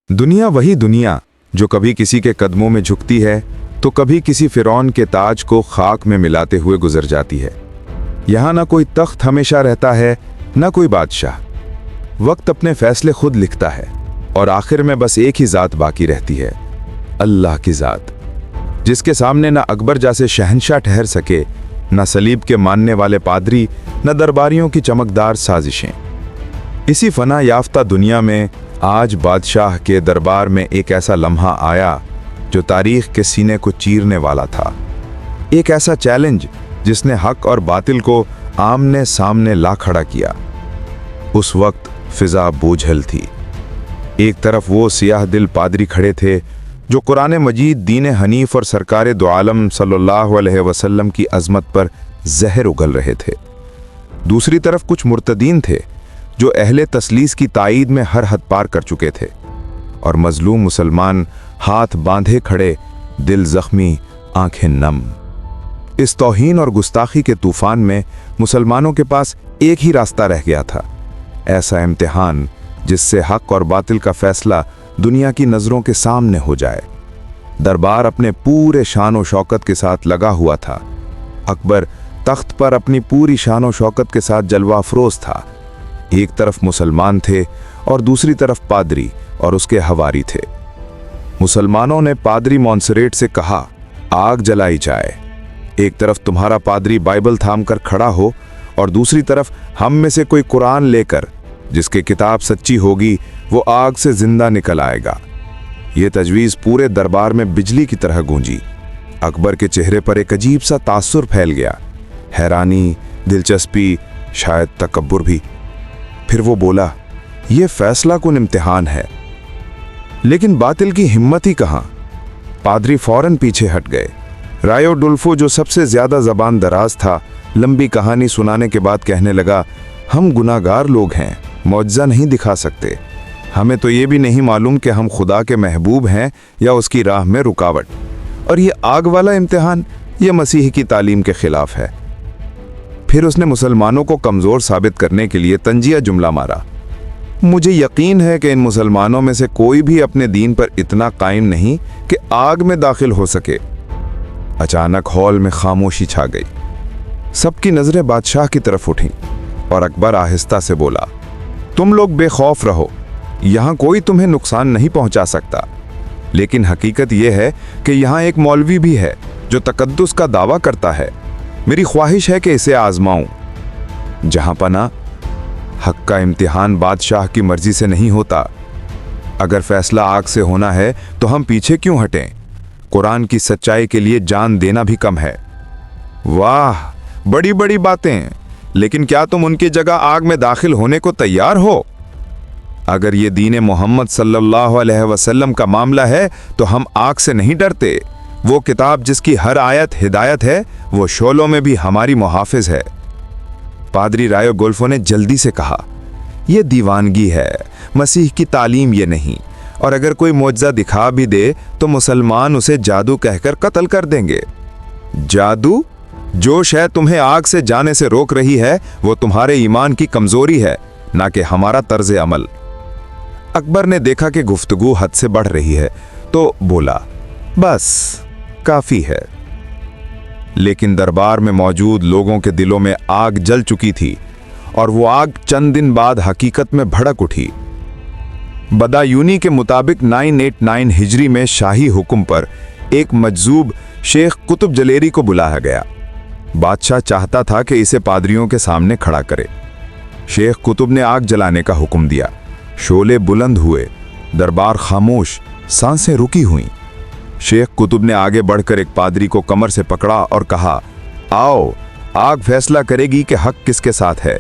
दुनिया वही दुनिया जो कभी किसी के कदमों में झुकती है तो कभी किसी फिरौन के ताज को खाक में मिलाते हुए गुजर जाती है। यहाँ ना कोई तख्त हमेशा रहता है, ना कोई बादशाह। वक्त अपने फैसले खुद लिखता है और आखिर में बस एक ही ज़ात बाकी रहती है, अल्लाह की ज़ात, जिसके सामने ना अकबर जैसे शहंशाह ठहर सके, ना सलीब के मानने वाले पादरी, न दरबारियों की चमकदार साजिशें। इसी फना याफ्ता दुनिया में आज बादशाह के दरबार में एक ऐसा लम्हा आया जो तारीख के सीने को चीरने वाला था। एक ऐसा चैलेंज जिसने हक और बातिल को आमने सामने ला खड़ा किया। उस वक्त फिजा बोझल थी। एक तरफ वो सियाह दिल पादरी खड़े थे जो कुरान मजीद, दीन हनीफ और सरकार दो आलम सल्लल्लाहु अलैहि वसल्लम की अजमत पर जहर उगल रहे थे। दूसरी तरफ कुछ मुर्तदीन थे जो अहले तसलीस की ताईद में हर हद पार कर चुके थे, और मजलूम मुसलमान हाथ बांधे खड़े, दिल जख्मी, आंखें नम। इस तौहीन और गुस्ताखी के तूफान में मुसलमानों के पास एक ही रास्ता रह गया था, ऐसा इम्तिहान जिससे हक और बातिल का फैसला दुनिया की नज़रों के सामने हो जाए। दरबार अपने पूरे शान और शौकत के साथ लगा हुआ था। अकबर तख्त पर अपनी पूरी शान और शौकत के साथ जलवा अफरोज था। एक तरफ मुसलमान थे और दूसरी तरफ पादरी और उसके हवारी थे। मुसलमानों ने पादरी मॉन्सरेट से कहा, आग जलाई जाए। एक तरफ तुम्हारा पादरी बाइबल थाम कर खड़ा हो और दूसरी तरफ हम में से कोई कुरान लेकर, जिसकी किताब सच्ची होगी वो आग से जिंदा निकल आएगा। ये तजवीज़ पूरे दरबार में बिजली की तरह गूंजी। अकबर के चेहरे पर एक अजीब सा तासुर फैल गया, हैरानी, दिलचस्पी, शायद तकब्बुर भी। फिर वो बोला, यह फैसला कुन इम्तिहान है, लेकिन बातिल की हिम्मत ही कहाँ। पादरी फौरन पीछे हट गए। रायो डुल्फो, जो सबसे ज्यादा जबान दराज था, लंबी कहानी सुनाने के बाद कहने लगा, हम गुनाहगार लोग हैं, मौजज़ा नहीं दिखा सकते। हमें तो ये भी नहीं मालूम कि हम खुदा के महबूब हैं या उसकी राह में रुकावट। और ये आग वाला इम्तिहान, ये मसीह की तालीम के खिलाफ है। फिर उसने मुसलमानों को कमज़ोर साबित करने के लिए तंजिया जुमला मारा, मुझे यकीन है कि इन मुसलमानों में से कोई भी अपने दीन पर इतना कायम नहीं कि आग में दाखिल हो सके। अचानक हॉल में खामोशी छा गई। सबकी नजरें बादशाह की तरफ उठीं और अकबर आहिस्ता से बोला, तुम लोग बेखौफ रहो, यहाँ कोई तुम्हें नुकसान नहीं पहुंचा सकता। लेकिन हकीकत यह है कि यहाँ एक मौलवी भी है जो तकद्दुस का दावा करता है। मेरी ख्वाहिश है कि इसे आजमाऊं। जहां पना, हक का इम्तिहान बादशाह की मर्जी से नहीं होता। अगर फैसला आग से होना है तो हम पीछे क्यों हटें? कुरान की सच्चाई के लिए जान देना भी कम है। वाह, बड़ी बड़ी बातें, लेकिन क्या तुम उनकी जगह आग में दाखिल होने को तैयार हो? अगर ये दीन मोहम्मद सल्लल्लाहु अलैहि वसल्लम का मामला है तो हम आग से नहीं डरते। वो किताब जिसकी हर आयत हिदायत है, वो शोलों में भी हमारी मुहाफिज है। पादरी रायो गोल्फो ने जल्दी से कहा, यह दीवानगी है, मसीह की तालीम ये नहीं। और अगर कोई मौजज़ा दिखा भी दे तो मुसलमान उसे जादू कहकर कत्ल कर देंगे। जादू? जो शय तुम्हें आग से जाने से रोक रही है वो तुम्हारे ईमान की कमजोरी है, ना कि हमारा तर्ज अमल। अकबर ने देखा कि गुफ्तगू हद से बढ़ रही है तो बोला, बस काफी है। लेकिन दरबार में मौजूद लोगों के दिलों में आग जल चुकी थी और वो आग चंद दिन बाद हकीकत में भड़क उठी। बदायूनी के मुताबिक 989 हिजरी में शाही हुक्म पर एक मजजूब शेख कुतुब जलेरी को बुलाया गया। बादशाह चाहता था कि इसे पादरियों के सामने खड़ा करे। शेख कुतुब ने आग जलाने का हुक्म दिया। शोले बुलंद हुए, दरबार खामोश, सांसें रुकी हुईं। शेख कुतुब ने आगे बढ़कर एक पादरी को कमर से पकड़ा और कहा, आओ, आग फैसला करेगी कि हक किसके साथ है।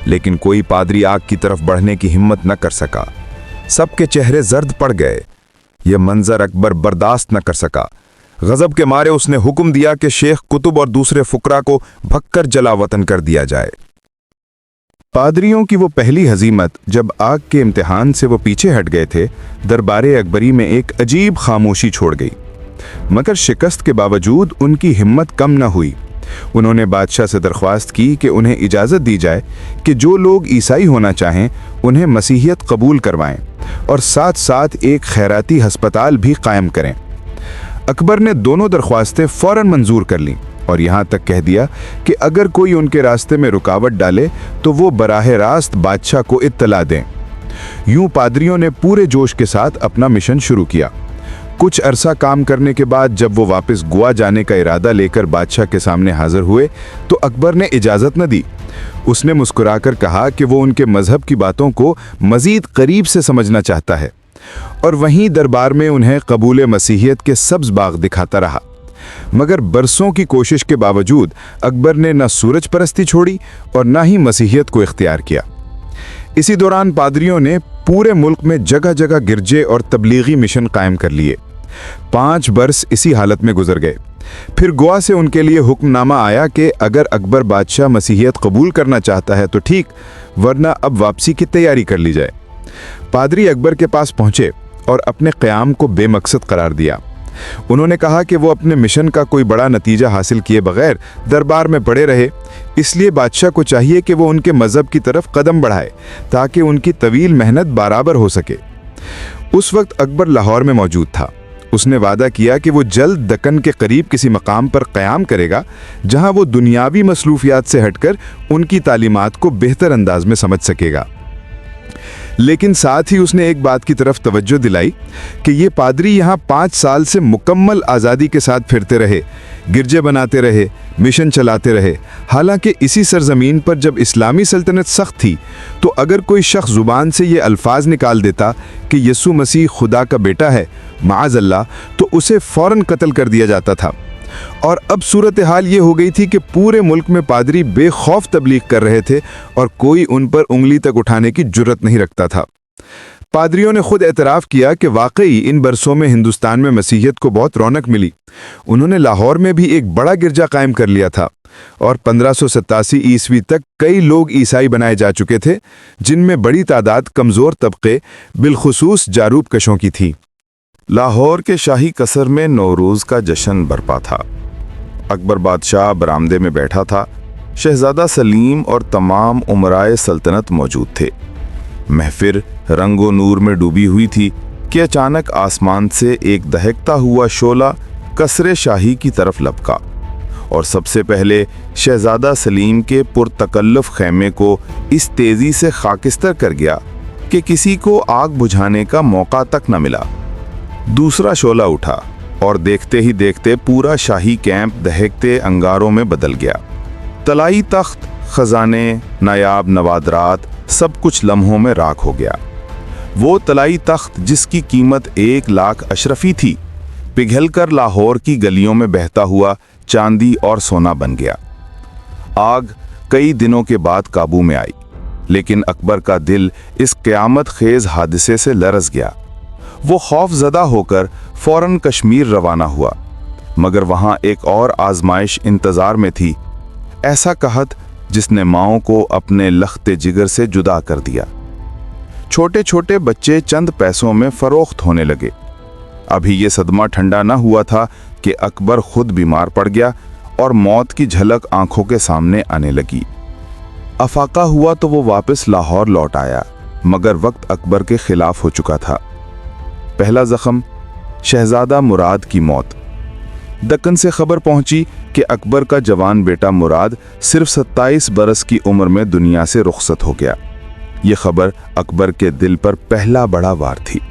लेकिन कोई पादरी आग की तरफ बढ़ने की हिम्मत न कर सका। सबके चेहरे जर्द पड़ गए। यह मंजर अकबर बर्दाश्त न कर सका। गजब के मारे उसने हुक्म दिया कि शेख कुतुब और दूसरे फुकरा को भक्कर जला वतन कर दिया जाए। पादरियों की वो पहली हजीमत जब आग के इम्तिहान से वो पीछे हट गए थे, दरबारे अकबरी में एक अजीब खामोशी छोड़ गई। मगर शिकस्त के बावजूद उनकी हिम्मत कम न हुई। उन्होंने बादशाह से दरख्वास्त की कि उन्हें इजाज़त दी जाए कि जो लोग ईसाई होना चाहें उन्हें मसीहियत कबूल करवाएं और साथ साथ एक खैराती हस्पताल भी कायम करें। अकबर ने दोनों दरख्वास्तें फ़ौरन मंजूर कर लीं और यहाँ तक कह दिया कि अगर कोई उनके रास्ते में रुकावट डाले तो वो बराह रास्त बादशाह को इत्तला दें। यूं पादरियों ने पूरे जोश के साथ अपना मिशन शुरू किया। कुछ अरसा काम करने के बाद जब वो वापस गोवा जाने का इरादा लेकर बादशाह के सामने हाजिर हुए तो अकबर ने इजाज़त न दी। उसने मुस्कुराकर कहा कि वो उनके मजहब की बातों को मज़ीद करीब से समझना चाहता है और वहीं दरबार में उन्हें कबूल मसीहियत के सब्ज़ बाग दिखाता रहा। मगर बरसों की कोशिश के बावजूद अकबर ने न सूरज परस्ती छोड़ी और न ही मसीहियत को इख्तियार किया। इसी दौरान पादरियों ने पूरे मुल्क में जगह जगह गिरजे और तबलीगी मिशन कायम कर लिए। 5 बरस इसी हालत में गुजर गए। फिर गोवा से उनके लिए हुक्मनामा आया कि अगर अकबर बादशाह मसीहियत कबूल करना चाहता है तो ठीक, वरना अब वापसी की तैयारी कर ली जाए। पादरी अकबर के पास पहुंचे और अपने क़याम को बेमकसद करार दिया। उन्होंने कहा कि वो अपने मिशन का कोई बड़ा नतीजा हासिल किए बगैर दरबार में पड़े रहे, इसलिए बादशाह को चाहिए कि वो उनके मज़हब की तरफ कदम बढ़ाए ताकि उनकी तवील मेहनत बराबर हो सके। उस वक्त अकबर लाहौर में मौजूद था। उसने वादा किया कि वो जल्द दक्कन के करीब किसी मकाम पर क़याम करेगा जहां वो दुनियावी मसरूफियात से हटकर उनकी तालीमात को बेहतर अंदाज में समझ सकेगा। लेकिन साथ ही उसने एक बात की तरफ तवज्जो दिलाई कि ये पादरी यहाँ 5 साल से मुकम्मल आज़ादी के साथ फिरते रहे, गिरजे बनाते रहे, मिशन चलाते रहे। हालांकि इसी सरजमीन पर जब इस्लामी सल्तनत सख्त थी तो अगर कोई शख्स ज़ुबान से ये अल्फाज निकाल देता कि यीशु मसीह खुदा का बेटा है, माअज़ल्लाह, तो उसे फ़ौरन कत्ल कर दिया जाता था। और अब सूरत हाल ये हो गई थी कि पूरे मुल्क में पादरी बेखौफ तबलीग कर रहे थे और कोई उन पर उंगली तक उठाने की जुर्रत नहीं रखता था। पादरियों ने खुद एतराफ़ किया कि वाकई इन बरसों में हिंदुस्तान में मसीहियत को बहुत रौनक मिली। उन्होंने लाहौर में भी एक बड़ा गिरजा कायम कर लिया था और 1587 ईस्वी तक कई लोग ईसाई बनाए जा चुके थे, जिनमें बड़ी तादाद कमज़ोर तबके बिलखुसूस जारूब कशों की थी। लाहौर के शाही कसर में नौरोज़ का जश्न बरपा था। अकबर बादशाह बरामदे में बैठा था। शहजादा सलीम और तमाम उमराए सल्तनत मौजूद थे। महफिल रंगो नूर में डूबी हुई थी कि अचानक आसमान से एक दहकता हुआ शोला कसरे शाही की तरफ लपका और सबसे पहले शहजादा सलीम के पुरतकल्लुफ़ खैमे को इस तेज़ी से खाकिस्तर कर गया कि किसी को आग बुझाने का मौका तक न मिला। दूसरा शोला उठा और देखते ही देखते पूरा शाही कैंप दहकते अंगारों में बदल गया। तलाई तख्त, खजाने, नायाब नवादरात, सब कुछ लम्हों में राख हो गया। वो तलाई तख्त जिसकी कीमत 1 लाख अशरफी थी, पिघलकर लाहौर की गलियों में बहता हुआ चांदी और सोना बन गया। आग कई दिनों के बाद काबू में आई, लेकिन अकबर का दिल इस क़यामत खेज हादसे से लरज़ गया। वो खौफज़दा होकर फ़ौरन कश्मीर रवाना हुआ, मगर वहाँ एक और आजमाइश इंतज़ार में थी, ऐसा कहत जिसने माओं को अपने लख्ते जिगर से जुदा कर दिया। छोटे छोटे बच्चे चंद पैसों में फ़रोख्त होने लगे। अभी ये सदमा ठंडा न हुआ था कि अकबर खुद बीमार पड़ गया और मौत की झलक आंखों के सामने आने लगी। अफाका हुआ तो वो वापस लाहौर लौट आया, मगर वक्त अकबर के खिलाफ हो चुका था। पहला जख्म, शहजादा मुराद की मौत। दक्कन से खबर पहुंची कि अकबर का जवान बेटा मुराद सिर्फ 27 बरस की उम्र में दुनिया से रुखसत हो गया। ये खबर अकबर के दिल पर पहला बड़ा वार थी।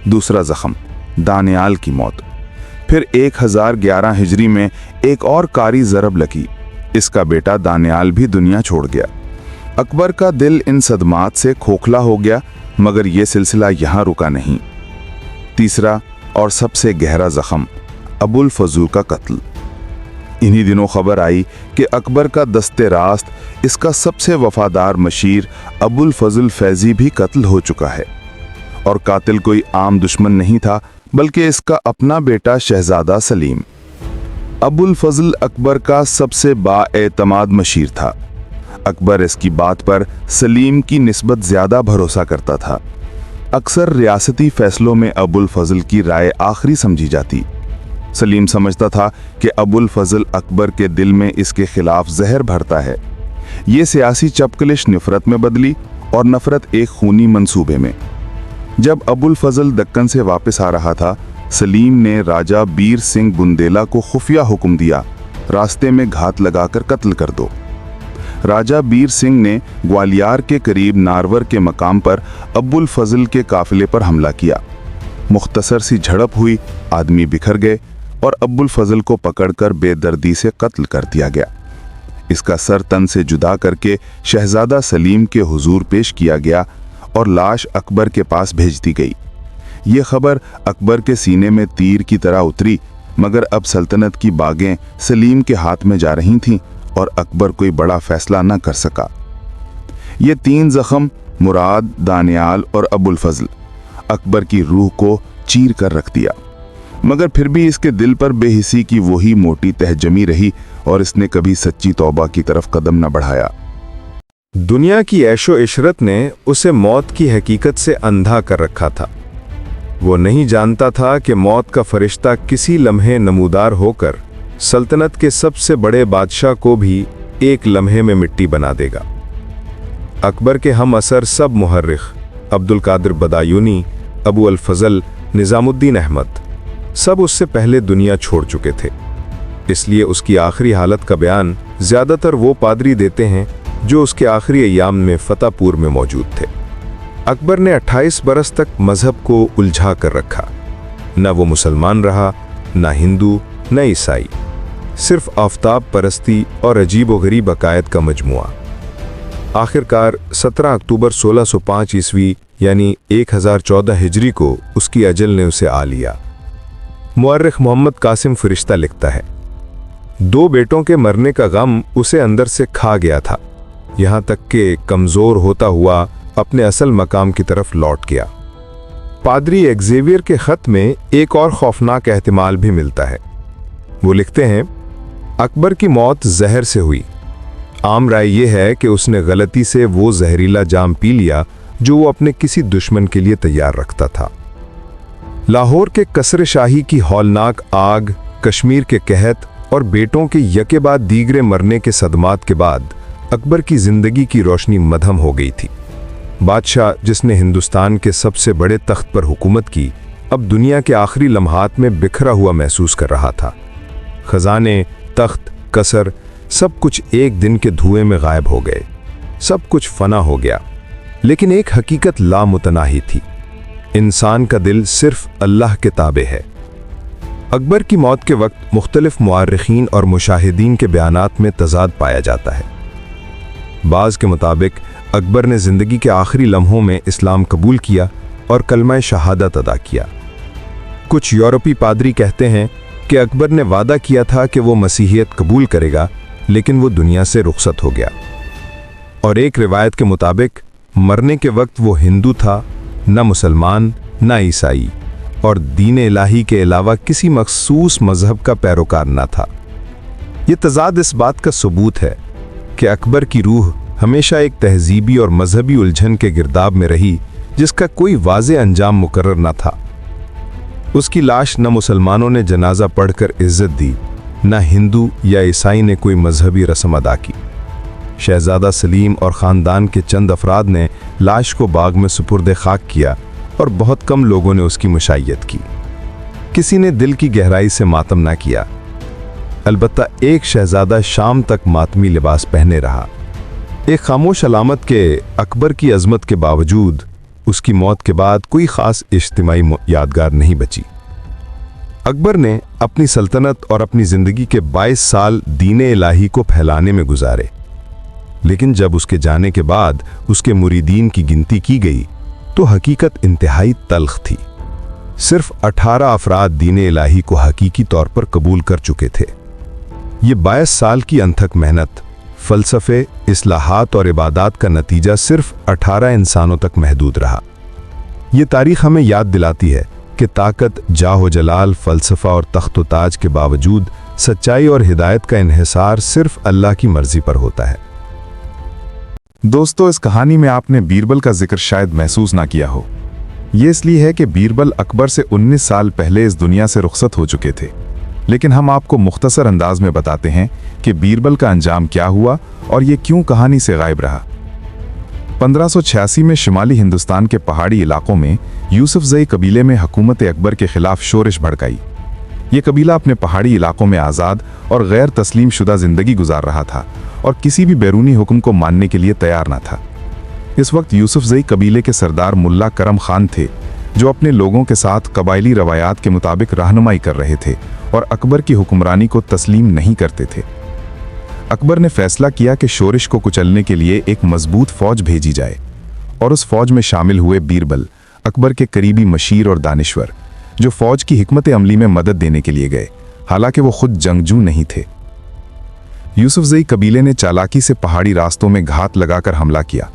दूसरा जख्म, दानियाल की मौत। फिर 1011 हिजरी में एक और कारी ज़रब लगी। इसका बेटा दानियाल भी दुनिया छोड़ गया। अकबर का दिल इन सदमात से खोखला हो गया, मगर ये सिलसिला यहाँ रुका नहीं। तीसरा और सबसे गहरा जख्म, अबुल फजल का कत्ल। इन्हीं दिनों खबर आई कि अकबर का दस्ते रास्त, इसका सबसे वफादार मशीर अबुल फजल फैज़ी भी कत्ल हो चुका है। और कातिल कोई आम दुश्मन नहीं था, बल्कि इसका अपना बेटा शहजादा सलीम। अबुल फजल अकबर का सबसे बाएतमाद मशीर था। अकबर इसकी बात पर सलीम की निस्बत ज़्यादा भरोसा करता था। अक्सर रियासती फैसलों में अबुल फजल की राय आखिरी समझी जाती। सलीम समझता था कि अबुल फजल अकबर के दिल में इसके खिलाफ जहर भरता है। ये सियासी चपकलिश नफरत में बदली और नफरत एक खूनी मंसूबे में। जब अबुल फजल दक्कन से वापस आ रहा था, सलीम ने राजा बीर सिंह बुंदेला को खुफिया हुक्म दिया, रास्ते में घात लगाकर कत्ल कर दो। राजा बीर सिंह ने ग्वालियर के करीब नारवर के मकाम पर अबुल फजल के काफिले पर हमला किया। मुख्तसर सी झड़प हुई, आदमी बिखर गए और अबुल फजल को पकड़कर बेदर्दी से कत्ल कर दिया गया। इसका सर तन से जुदा करके शहजादा सलीम के हुजूर पेश किया गया और लाश अकबर के पास भेज दी गई। ये खबर अकबर के सीने में तीर की तरह उतरी, मगर अब सल्तनत की बागें सलीम के हाथ में जा रही थीं और अकबर कोई बड़ा फैसला न कर सका। ये तीन जख्म, मुराद, दानियाल और अबुल फजल, अकबर की रूह को चीर कर रख दिया। मगर फिर भी इसके दिल पर बेहिसी की वही मोटी तह जमी रही और इसने कभी सच्ची तौबा की तरफ कदम न बढ़ाया। दुनिया की ऐशो इशरत ने उसे मौत की हकीकत से अंधा कर रखा था। वो नहीं जानता था कि मौत का फरिश्ता किसी लम्हे नमूदार होकर सल्तनत के सबसे बड़े बादशाह को भी एक लम्हे में मिट्टी बना देगा। अकबर के हम असर सब मुहर्रिख, अब्दुल कादिर बदायूनी, अबू अल फजल, निजामुद्दीन अहमद, सब उससे पहले दुनिया छोड़ चुके थे। इसलिए उसकी आखिरी हालत का बयान ज़्यादातर वो पादरी देते हैं जो उसके आखिरी अय्याम में फतेहपुर में मौजूद थे। अकबर ने 28 बरस तक मजहब को उलझा कर रखा। न वो मुसलमान रहा, न हिंदू, न ईसाई, सिर्फ आफताब परस्ती और अजीब व गरीब अकायद का मजमुआ। आखिरकार 17 अक्टूबर 1605 ईस्वी यानी 1014 हिजरी को उसकी अजल ने उसे आ लिया। मुअर्रिख मोहम्मद कासिम फरिश्ता लिखता है, 2 बेटों के मरने का गम उसे अंदर से खा गया था, यहाँ तक कि कमज़ोर होता हुआ अपने असल मकाम की तरफ लौट गया। पादरी एक्जेवियर के ख़त में एक और खौफनाक एहतिमाल भी मिलता है। वो लिखते हैं, अकबर की मौत जहर से हुई। आम राय ये है कि उसने गलती से वो जहरीला जाम पी लिया जो वो अपने किसी दुश्मन के लिए तैयार रखता था। लाहौर के कसर शाही की हौलनाक आग, कश्मीर के कहत और बेटों के यके बाद दीगरे मरने के सदमात के बाद अकबर की जिंदगी की रोशनी मधम हो गई थी। बादशाह जिसने हिंदुस्तान के सबसे बड़े तख्त पर हुकूमत की, अब दुनिया के आखिरी लम्हात में बिखरा हुआ महसूस कर रहा था। खजाने, तख्त, कसर, सब कुछ एक दिन के धुएं में गायब हो गए। सब कुछ फना हो गया, लेकिन एक हकीकत लामुतनाही थी। इंसान का दिल सिर्फ अल्लाह के ताबे है। अकबर की मौत के वक्त मुख्तलिफ मुआर्रिखीन और मुशाहिदीन के बयानात में तजाद पाया जाता है। बाज़ के मुताबिक अकबर ने ज़िंदगी के आखिरी लम्हों में इस्लाम कबूल किया और कलमा शहादत अदा किया। कुछ यूरोपी पादरी कहते हैं कि अकबर ने वादा किया था कि वो मसीहियत कबूल करेगा, लेकिन वो दुनिया से रुखसत हो गया। और एक रिवायत के मुताबिक मरने के वक्त वो हिंदू था, न मुसलमान, न ईसाई, और दीन इलाही के अलावा किसी मखसूस मजहब का पैरोकार न था। ये तजाद इस बात का सबूत है कि अकबर की रूह हमेशा एक तहजीबी और मजहबी उलझन के गिरदाब में रही, जिसका कोई वाज़े अंजाम मुकर्रर न था। उसकी लाश न मुसलमानों ने जनाजा पढ़कर इज्जत दी, न हिंदू या ईसाई ने कोई मजहबी रस्म अदा की। शहजादा सलीम और ख़ानदान के चंद अफराद ने लाश को बाग में सुपुर्द खाक किया और बहुत कम लोगों ने उसकी मुशायत की। किसी ने दिल की गहराई से मातम न किया। अलबत्ता एक शहजादा शाम तक मातमी लिबास पहने रहा। एक खामोश अलामत के अकबर की अजमत के बावजूद उसकी मौत के बाद कोई ख़ास इज्तिमाई यादगार नहीं बची। अकबर ने अपनी सल्तनत और अपनी ज़िंदगी के 22 साल दीन इलाही को फैलाने में गुजारे, लेकिन जब उसके जाने के बाद उसके मुरीदीन की गिनती की गई तो हकीकत इंतहाई तल्ख थी। सिर्फ 18 अफराद दीन इलाही को हकीकी तौर पर कबूल कर चुके थे। ये 22 साल की अनथक मेहनत, फ़लसफ़े, इस्लाहात और इबादात का नतीजा सिर्फ 18 इंसानों तक महदूद रहा। ये तारीख़ हमें याद दिलाती है कि ताकत, जाहो जलाल, फ़लसफ़ा और तख्त व ताज के बावजूद सच्चाई और हिदायत का इन्हिसार सिर्फ अल्लाह की मर्ज़ी पर होता है। दोस्तों, इस कहानी में आपने बीरबल का जिक्र शायद महसूस ना किया हो। ये इसलिए है कि बीरबल अकबर से 19 साल पहले इस दुनिया से रुखसत हो चुके थे। लेकिन हम आपको मुख्तसर अंदाज में बताते हैं कि बीरबल का अंजाम क्या हुआ और ये क्यों कहानी से गायब रहा। 1586 में शुमाली हिंदुस्तान के पहाड़ी इलाकों में यूसुफजई कबीले में हुकूमत अकबर के खिलाफ शोरिश भड़काई। ये कबीला अपने पहाड़ी इलाकों में आज़ाद और गैर तस्लीम शुदा जिंदगी गुजार रहा था और किसी भी बैरूनी हुक्म को मानने के लिए तैयार न था। इस वक्त यूसुफजई कबीले के सरदार मुल्ला करम खान थे, जो अपने लोगों के साथ कबायली रवायात के मुताबिक रहनुमाई कर रहे थे और अकबर की हुक्मरानी को तस्लीम नहीं करते थे। अकबर ने फैसला किया कि शोरिश को कुचलने के लिए एक मजबूत फौज भेजी जाए और उस फौज में शामिल हुए बीरबल, अकबर के करीबी मशीर और दानिश्वर, जो फौज की हिकमत अमली में मदद देने के लिए गए, हालांकि वो खुद जंगजू नहीं थे। यूसुफजई कबीले ने चालाकी से पहाड़ी रास्तों में घात लगाकर हमला किया।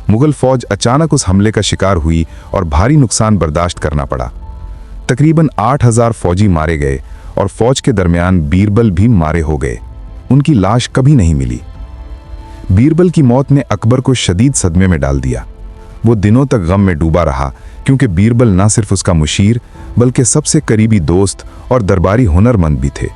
मुगल फौज अचानक उस हमले का शिकार हुई और भारी नुकसान बर्दाश्त करना पड़ा। तकरीबन 8000 फौजी मारे गए और फौज के दरमियान बीरबल भी मारे हो गए। उनकी लाश कभी नहीं मिली। बीरबल की मौत ने अकबर को शदीद सदमे में डाल दिया। वो दिनों तक गम में डूबा रहा, क्योंकि बीरबल न सिर्फ उसका मुशीर बल्कि सबसे करीबी दोस्त और दरबारी हुनरमंद भी थे।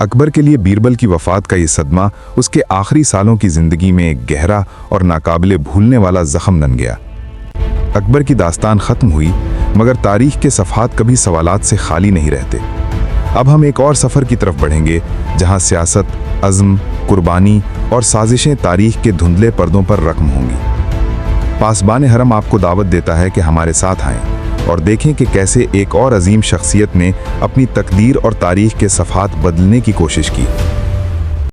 अकबर के लिए बीरबल की वफात का ये सदमा उसके आखिरी सालों की जिंदगी में एक गहरा और नाकाबिले भूलने वाला जख्म बन गया। अकबर की दास्तान खत्म हुई, मगर तारीख के सफ़हात कभी सवालात से खाली नहीं रहते। अब हम एक और सफ़र की तरफ बढ़ेंगे, जहां सियासत, अज़्म, कुर्बानी और साजिशें तारीख के धुंधले पर्दों पर रकम होंगी। पासबान हरम आपको दावत देता है कि हमारे साथ आएं और देखें कि कैसे एक और अजीम शख्सियत ने अपनी तकदीर और तारीख के सफ़हात बदलने की कोशिश की।